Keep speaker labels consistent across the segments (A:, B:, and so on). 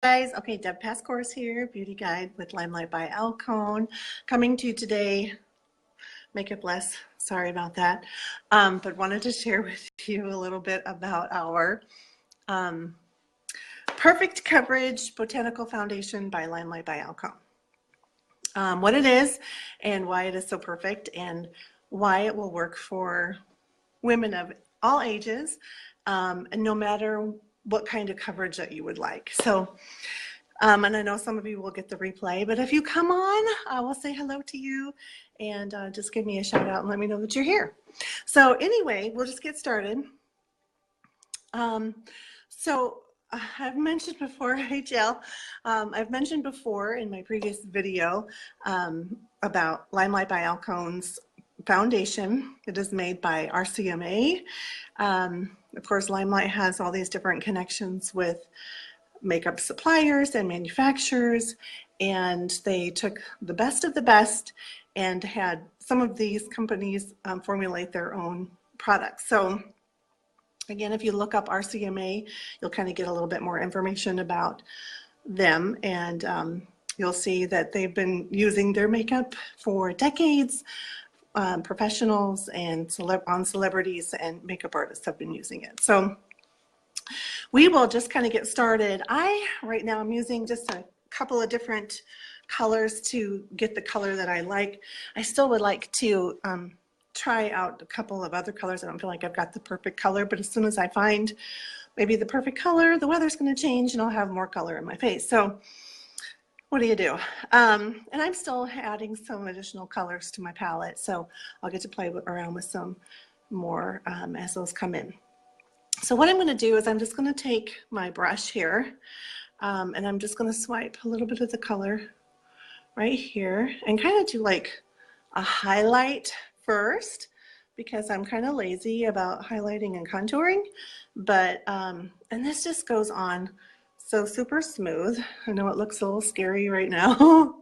A: Guys, okay, Deb Pascourse here, Beauty Guide with Limelight by Alcone, coming to you today, makeup less, sorry about that, but wanted to share with you a little bit about our Perfect Coverage Botanical Foundation by Limelight by Alcone. What it is and why it is so perfect and why it will work for women of all ages, and no matter what kind of coverage that you would like. So, and I know some of you will get the replay, but if you come on, I will say hello to you and just give me a shout out and let me know that you're here. So anyway, we'll just get started. I've mentioned before, hey Jill, I've mentioned before in my previous video about Limelight by Alcone's foundation. It is made by RCMA. Of course, Limelight has all these different connections with makeup suppliers and manufacturers, and they took the best of the best and had some of these companies formulate their own products. So again, if you look up RCMA, you'll kind of get a little bit more information about them, and you'll see that they've been using their makeup for decades. Professionals and celebrities and makeup artists have been using it. So we will just kind of get started. Right now I'm using just a couple of different colors to get the color that I like. I still would like to try out a couple of other colors. I don't feel like I've got the perfect color, but as soon as I find maybe the perfect color, the weather's going to change and I'll have more color in my face. So what do you do? And I'm still adding some additional colors to my palette, so I'll get to play around with some more as those come in. So what I'm going to do is I'm just going to take my brush here, and I'm just going to swipe a little bit of the color right here and kind of do like a highlight first, because I'm kind of lazy about highlighting and contouring, but and this just goes on so super smooth. I know it looks a little scary right now,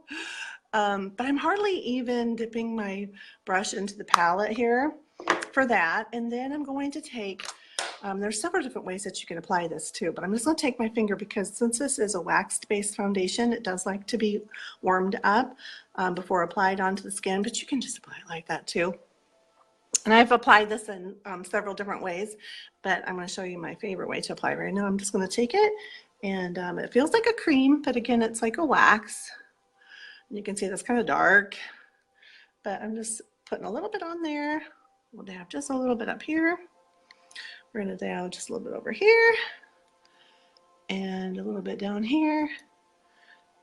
A: but I'm hardly even dipping my brush into the palette here for that. And then I'm going to take, there's several different ways that you can apply this too, but I'm just going to take my finger, because since this is a waxed-based foundation, it does like to be warmed up before applied onto the skin, but you can just apply it like that too. And I've applied this in several different ways, but I'm going to show you my favorite way to apply right now. I'm just going to take it, and it feels like a cream, but again, it's like a wax. And you can see that's kind of dark, but I'm just putting a little bit on there. We'll dab just a little bit up here. We're going to dab just a little bit over here, and a little bit down here,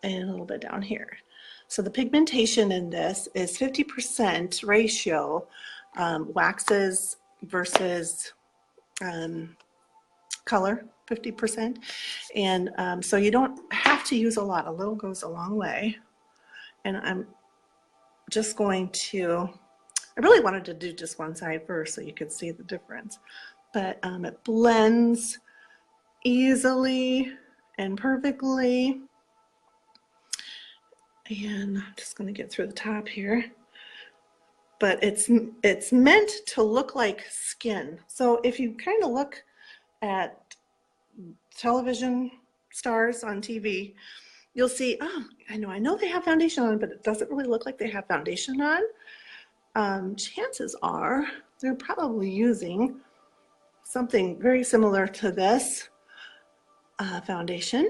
A: and a little bit down here. So the pigmentation in this is 50% ratio waxes versus color, 50%. And so you don't have to use a lot. A little goes a long way. And I'm just going to, I really wanted to do just one side first so you could see the difference. But it blends easily and perfectly. And I'm just going to get through the top here. But it's meant to look like skin. So if you kind of look at television stars on TV, you'll see, oh, I know they have foundation on, but it doesn't really look like they have foundation on. Chances are they're probably using something very similar to this foundation,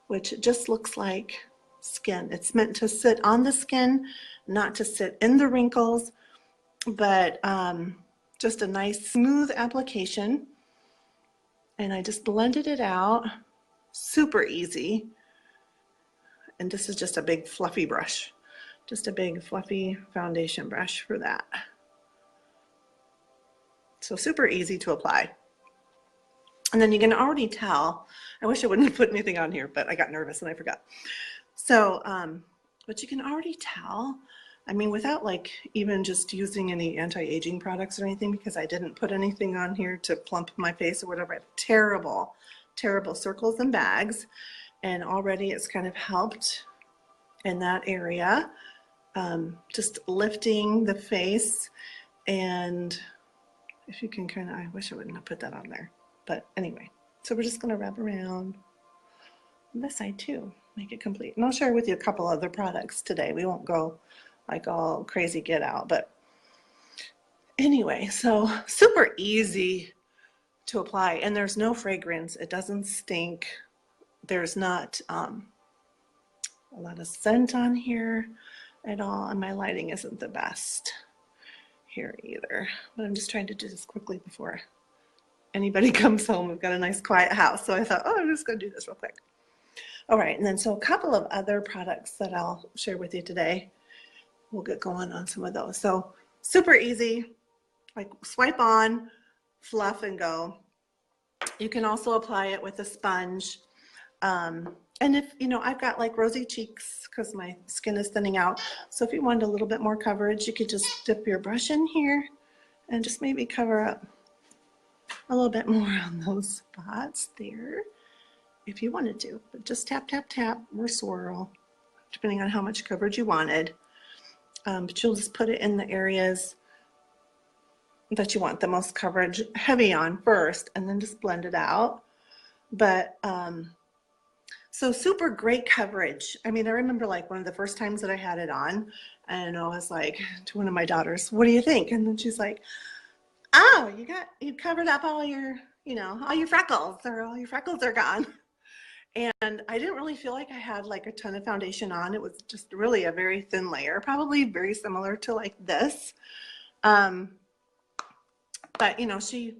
A: which just looks like skin. It's meant to sit on the skin, not to sit in the wrinkles, but just a nice smooth application. And I just blended it out, super easy. And this is just a big fluffy brush, just a big fluffy foundation brush for that. So super easy to apply. And then you can already tell, I wish I wouldn't have put anything on here, but I got nervous and I forgot. So, but you can already tell, I mean, without like even just using any anti-aging products or anything, because I didn't put anything on here to plump my face or whatever. I have terrible, terrible circles and bags. And already it's kind of helped in that area, just lifting the face. And if you can kind of, I wish I wouldn't have put that on there, but anyway, so we're just going to wrap around this side too, make it complete. And I'll share with you a couple other products today. We won't go like all crazy get out, but anyway, so super easy to apply, and there's no fragrance. It doesn't stink. There's not a lot of scent on here at all, and my lighting isn't the best here either, but I'm just trying to do this quickly before anybody comes home. We've got a nice quiet house, so I thought, oh, I'm just going to do this real quick. All right, and then so a couple of other products that I'll share with you today. We'll get going on some of those. So super easy, like swipe on, fluff, and go. You can also apply it with a sponge. And if, you know, I've got like rosy cheeks because my skin is thinning out. So if you wanted a little bit more coverage, you could just dip your brush in here and just maybe cover up a little bit more on those spots there if you wanted to. But just tap, tap, tap, or swirl, depending on how much coverage you wanted. But you'll just put it in the areas that you want the most coverage heavy on first, and then just blend it out. But so super great coverage. I mean, I remember like one of the first times that I had it on, and I was like to one of my daughters, what do you think? And then she's like, oh, you covered up all your, you know, all your freckles, or all your freckles are gone. And I didn't really feel like I had like a ton of foundation on. It was just really a very thin layer, probably very similar to like this. But you know, she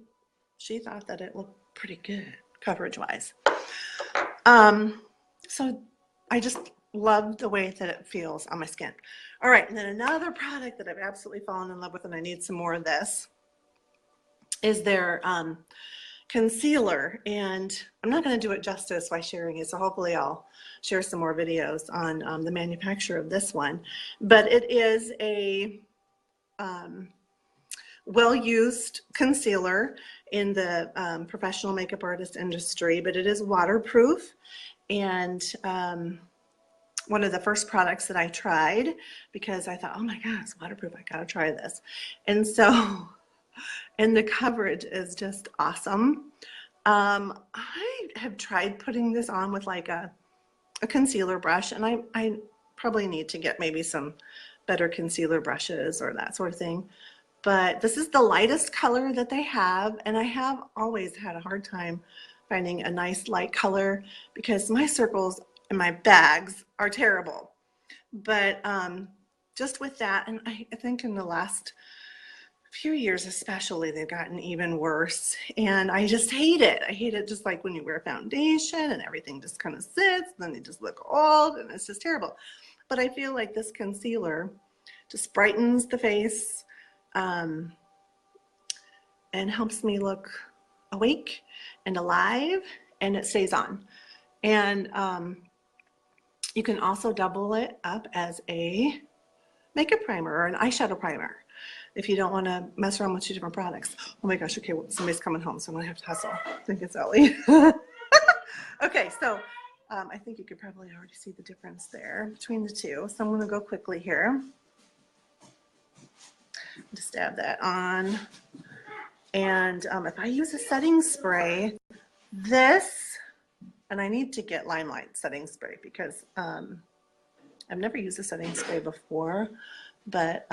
A: thought that it looked pretty good coverage wise. So I just love the way that it feels on my skin. All right, and then another product that I've absolutely fallen in love with, and I need some more of this, is their concealer. And I'm not going to do it justice by sharing it, so hopefully I'll share some more videos on the manufacture of this one. But it is a well-used concealer in the professional makeup artist industry, but it is waterproof. And one of the first products that I tried, because I thought, oh my God, it's waterproof, I gotta try this. And so, and the coverage is just awesome. I have tried putting this on with like a concealer brush, and I probably need to get maybe some better concealer brushes or that sort of thing. But this is the lightest color that they have, and I have always had a hard time finding a nice light color because my circles and my bags are terrible. But just with that, and I think in the last few years especially, they've gotten even worse, and I just hate it. I hate it just like when you wear foundation and everything just kind of sits, and then you just look old, and it's just terrible. But I feel like this concealer just brightens the face and helps me look awake and alive, and it stays on. And you can also double it up as a makeup primer or an eyeshadow primer if you don't want to mess around with two different products. Oh my gosh, okay, well, somebody's coming home, so I'm gonna have to hustle. I think it's Ellie. Okay, so I think you could probably already see the difference there between the two. So I'm gonna go quickly here. Just dab that on. And if I use a setting spray, and I need to get Limelight setting spray because I've never used a setting spray before, but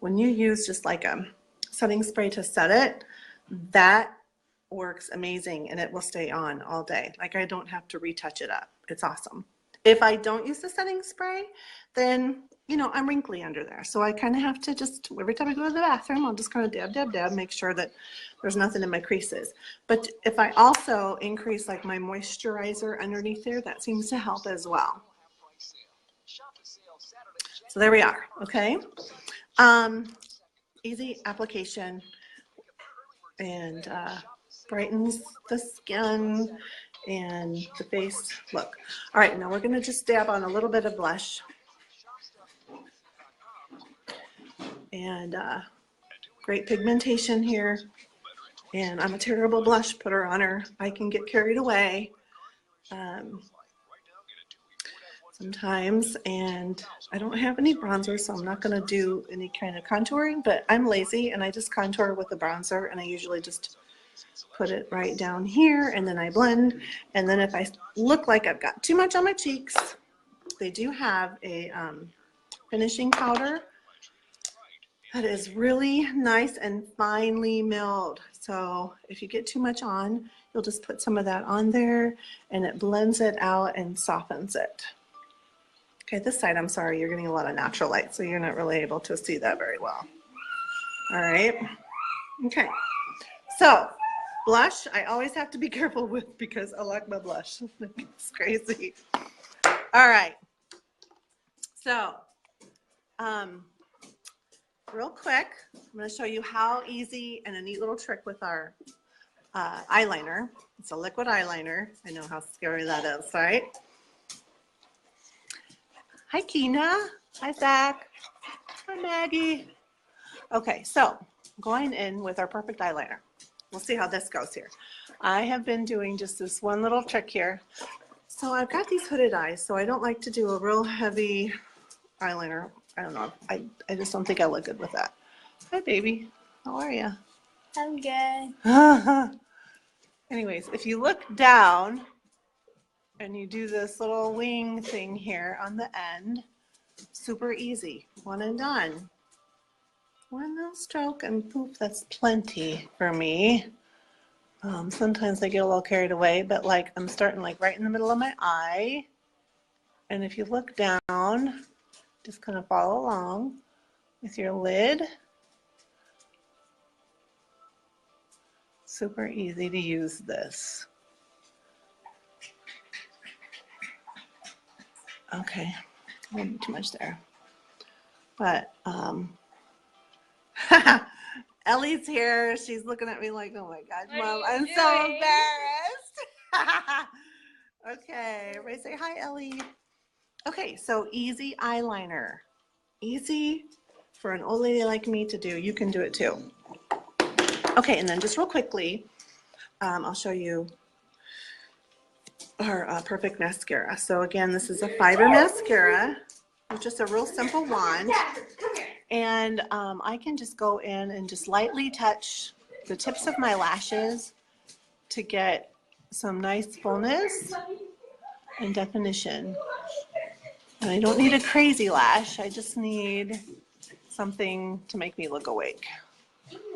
A: when you use just like a setting spray to set it, that works amazing, and it will stay on all day. Like I don't have to retouch it up. It's awesome. If I don't use the setting spray, then, you know, I'm wrinkly under there. So I kind of have to just, every time I go to the bathroom, I'll just kind of dab, dab, dab, make sure that there's nothing in my creases. But if I also increase like my moisturizer underneath there, that seems to help as well. So there we are, okay? Easy application, and brightens the skin and the face look. All right, now we're gonna just dab on a little bit of blush. And great pigmentation here. And I'm a terrible blush putter on her. I can get carried away sometimes, and I don't have any bronzer, so I'm not gonna do any kind of contouring, but I'm lazy and I just contour with a bronzer, and I usually just put it right down here, and then I blend. And then if I look like I've got too much on my cheeks, they do have a finishing powder that is really nice and finely milled. So if you get too much on, you'll just put some of that on there and it blends it out and softens it. Okay, this side, I'm sorry, you're getting a lot of natural light, so you're not really able to see that very well. All right, okay. So blush, I always have to be careful with because I like my blush. It's crazy. All right, so real quick, I'm going to show you how easy and a neat little trick with our eyeliner. It's a liquid eyeliner. I know how scary that is, right? Hi, Keena. Hi, Zach. Hi, Maggie. Okay, so going in with our perfect eyeliner. We'll see how this goes here. I have been doing just this one little trick here. So I've got these hooded eyes, so I don't like to do a real heavy eyeliner. I don't know. I just don't think I look good with that. Hi, baby. How are you?
B: I'm good.
A: Anyways, if you look down and you do this little wing thing here on the end, super easy. One and done. One little stroke and poof, that's plenty for me. Sometimes I get a little carried away, but like I'm starting like right in the middle of my eye. And if you look down, just kind of follow along with your lid. Super easy to use this. Okay, a little bit too much there. But Ellie's here. She's looking at me like, oh my God, Mom, I'm so embarrassed. Okay, everybody say hi, Ellie. Okay, so easy eyeliner. Easy for an old lady like me to do. You can do it too. Okay, and then just real quickly, I'll show you our perfect mascara. So again, this is a fiber mascara with just a real simple wand. And I can just go in and just lightly touch the tips of my lashes to get some nice fullness and definition. And I don't need a crazy lash. I just need something to make me look awake.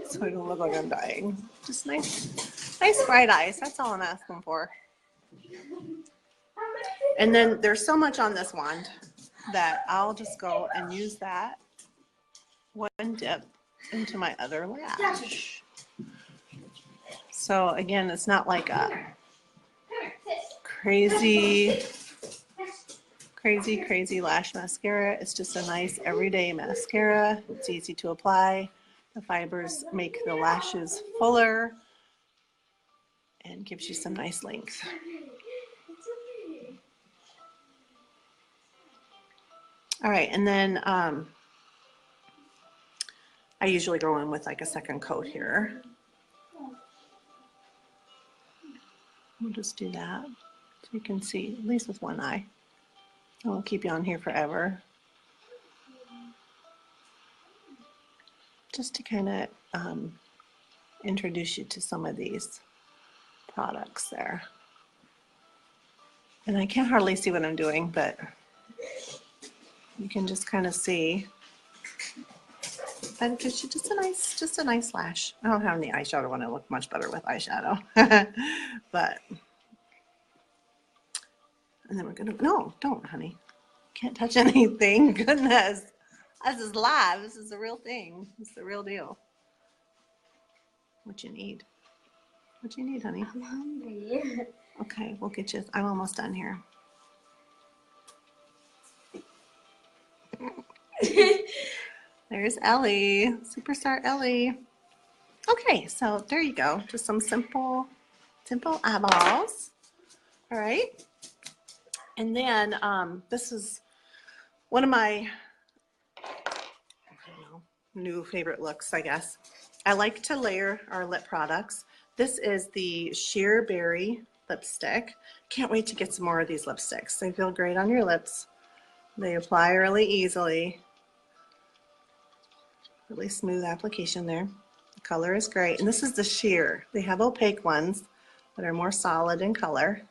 A: So I don't look like I'm dying. Just nice bright eyes. That's all I'm asking for. And then there's so much on this wand that I'll just go and use that one dip into my other lash. So again, it's not like a crazy lash mascara. It's just a nice everyday mascara. It's easy to apply. The fibers make the lashes fuller and gives you some nice length. All right, and then I usually go in with like a second coat here. We'll just do that so you can see, at least with one eye. I won't keep you on here forever. Just to kind of introduce you to some of these products there. And I can't hardly see what I'm doing, but you can just kind of see. That gives you just a nice lash. I don't have any eyeshadow and I look much better with eyeshadow. But, and then we're gonna, no, don't, honey. Can't touch anything. Goodness. This is live. This is the real thing. It's the real deal. What you need? What you need, honey?
B: I'm hungry.
A: Okay, we'll get you. I'm almost done here. There's Ellie, superstar Ellie. Okay, so there you go. Just some simple eyeballs. All right. And then this is one of my new favorite looks, I guess. I like to layer our lip products. This is the Sheer Berry lipstick. Can't wait to get some more of these lipsticks. They feel great on your lips. They apply really easily. Really smooth application there. The color is great. And this is the sheer. They have opaque ones that are more solid in color.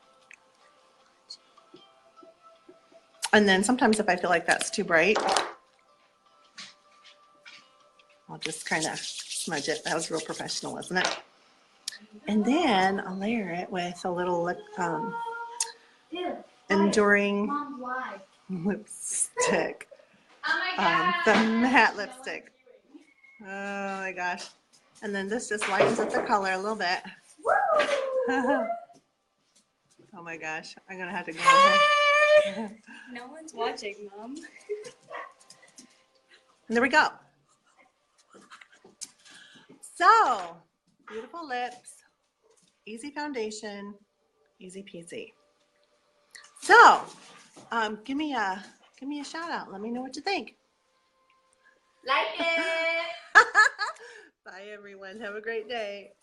A: And then sometimes if I feel like that's too bright, I'll just kind of smudge it. That was real professional, wasn't it? And then I'll layer it with a little enduring lipstick. The matte lipstick. Oh my gosh. And then this just lightens up the color a little bit. Oh my gosh. I'm going to have to go ahead.
B: No one's watching, Mom.
A: And there we go. So, beautiful lips, easy foundation, easy peasy. So, give me a shout out. Let me know what you think.
B: Like it.
A: Bye everyone. Have a great day.